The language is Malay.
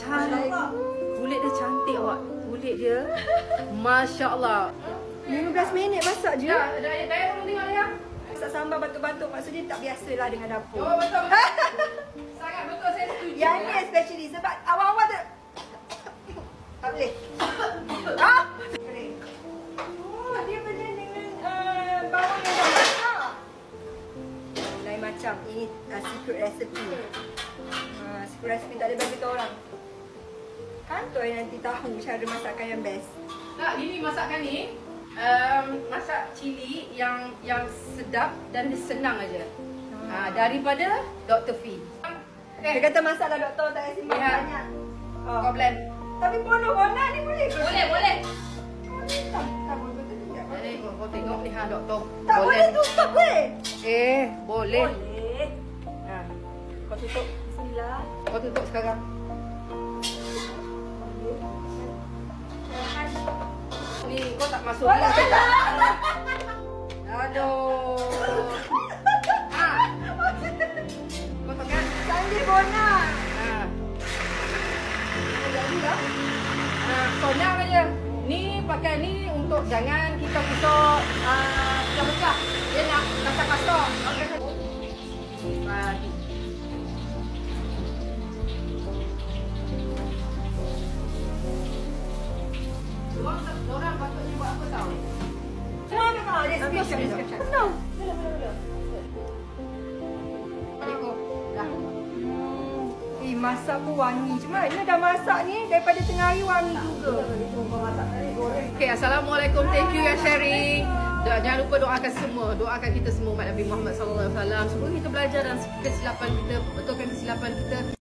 Cantik. Kulit dia cantik awak. Kulit dia. Masya Allah. 15 minit masak je. Ya, Daya tolong tengok ya. Masak sambal batuk-batuk maksudnya tak biasalah dengan dapur. Oh, betul. Sangat betul, saya setuju. Yang ni especially sebab awal-awal tu tak boleh. Ah! Oh, dia berjalan dengan bawang yang dah masak. Lain macam. Ini secret recipe. Secret recipe tak ada bagi tu orang. Kantor yang nanti tahu cara masakan yang best. Tak, ini masakan ni masak cili yang sedap dan senang aja. Daripada Dr. Fee. Dia kata masak lah doktor, tak payah simpan banyak. Kau blend. Tapi bono-bono ni boleh ke? Boleh. Tak boleh betul tidak. Jadi kau tengok ni doktor. Tak boleh tutup weh. Boleh. Boleh. Kau tutup. Bismillah. Kau tutup sekarang. Ni kau tak masuk. Aduh. Kau tekan. Sandi Bona. Senang aja. Ni pakai ni untuk jangan kita kusuk pecah-pecah. Dia nak kasar-kasar. Bagi. Orang patutnya buat apa tau? Semua memang ada description. Penuh. Masak pun wangi. Cuma Ina dah masak ni daripada tengah hari wangi juga. Okay, Assalamualaikum. Thank you ya sharing. Jangan lupa doakan semua. Doakan kita semua umat Nabi Muhammad SAW. Semoga kita belajar dan kesilapan kita, betulkan kesilapan kita.